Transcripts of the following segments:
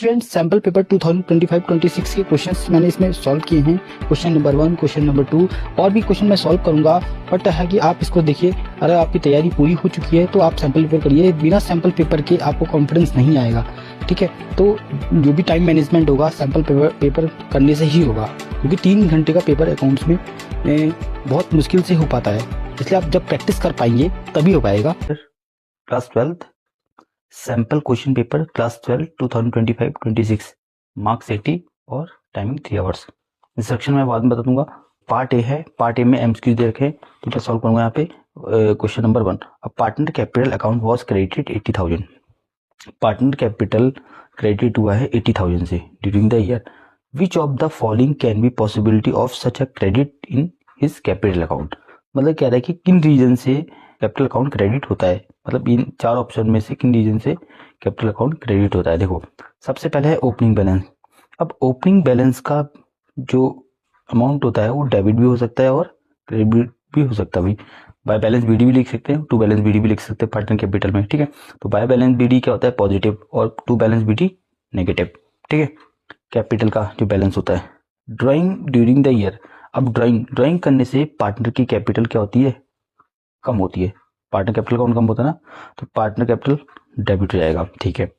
Student sample paper 2025-26 के questions मैंने इसमें सॉल्व किए हैं। क्वेश्चन नंबर 1, क्वेश्चन नंबर 2 और भी क्वेश्चन मैं सॉल्व करूंगा। बट है कि आप इसको देखिए, अगर आपकी तैयारी पूरी हो चुकी है तो आप सैम्पल पेपर करिए। बिना सैम्पल पेपर के आपको कॉन्फिडेंस नहीं आएगा, ठीक है। तो जो भी टाइम मैनेजमेंट होगा सैम्पल पेपर करने से ही होगा, क्योंकि 3 घंटे का पेपर अकाउंट्स में बहुत मुश्किल से हो पाता है। इसलिए आप जब प्रैक्टिस कर पाएंगे तभी हो पाएगा। Class 12 sample question paper class 12 2025-26 marks 80 और टाइमिंग 3 आवर्स। इंस्ट्रक्शन मैं बाद में बता दूंगा। पार्ट ए है, पार्ट ए में एमसीक्यू दे रखे, तो मैं सॉल्व करूंगा यहाँ पे। Question number 1, a partner capital account was credited 80,000। Partner capital credit हुआ है 80,000 से during the year. Which of the following can be possibility of such a credit in his capital account. मतलब कह रहा है कि किन रीजन से कैपिटल अकाउंट क्रेडिट होता है, मतलब इन 4 ऑप्शन में से किन रीजन से कैपिटल अकाउंट क्रेडिट होता है। देखो, सबसे पहले है ओपनिंग बैलेंस। अब ओपनिंग बैलेंस का जो अमाउंट होता है वो डेबिट भी हो सकता है और क्रेडिट भी हो सकता है। भाई बाय बैलेंस बीडी भी लिख सकते हैं, टू बैलेंस बीडी भी लिख सकते हैं पार्टनर कैपिटल में, ठीक है। तो बाय बैलेंस बीडी क्या होता है, पॉजिटिव, और टू बैलेंस बीडी नेगेटिव, ठीक है। कैपिटल का जो बैलेंस होता है। Drawing during the year. अब ड्राइंग करने से पार्टनर की कैपिटल क्या होती है, कम होती है। पार्टनर कैपिटल कौन कम होता है ना, तो पार्टनर कैपिटल डेबिट हो जाएगा, ठीक है।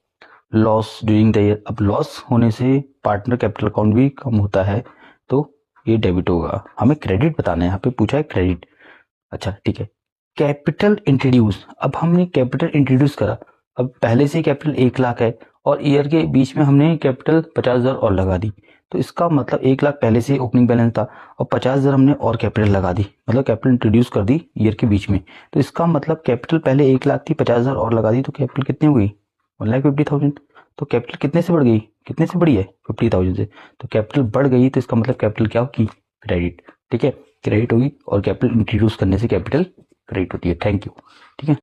Loss during the year. अब लॉस होने से पार्टनर कैपिटल अकाउंट भी कम होता है, तो ये डेबिट होगा। हमें क्रेडिट बताना है, यहाँ पे पूछा है क्रेडिट। अच्छा, ठीक है। Capital introduce. अब हमने कैपिटल इंट्रोड्यूस करा। अब पहले से कैपिटल 1 लाख है और ईयर के बीच में हमने कैपिटल 50,000 और लगा दी, तो इसका मतलब 1 लाख पहले से ओपनिंग बैलेंस था और 50,000 हमने और कैपिटल लगा दी, मतलब कैपिटल इंट्रोड्यूस कर दी ईयर के बीच में। तो इसका मतलब कैपिटल पहले 1 लाख थी, 50,000 और लगा दी, तो कैपिटल कितनी हो गई, 1,50,000। तो कैपिटल कितने से बढ़ गई, कितने से बढ़ी है, 50,000 से। तो कैपिटल बढ़ गई, तो इसका मतलब कैपिटल क्या होगी, क्रेडिट, ठीक है। क्रेडिट होगी, और कैपिटल इंट्रोड्यूस करने से कैपिटल क्रेडिट होती है। थैंक यू, ठीक है।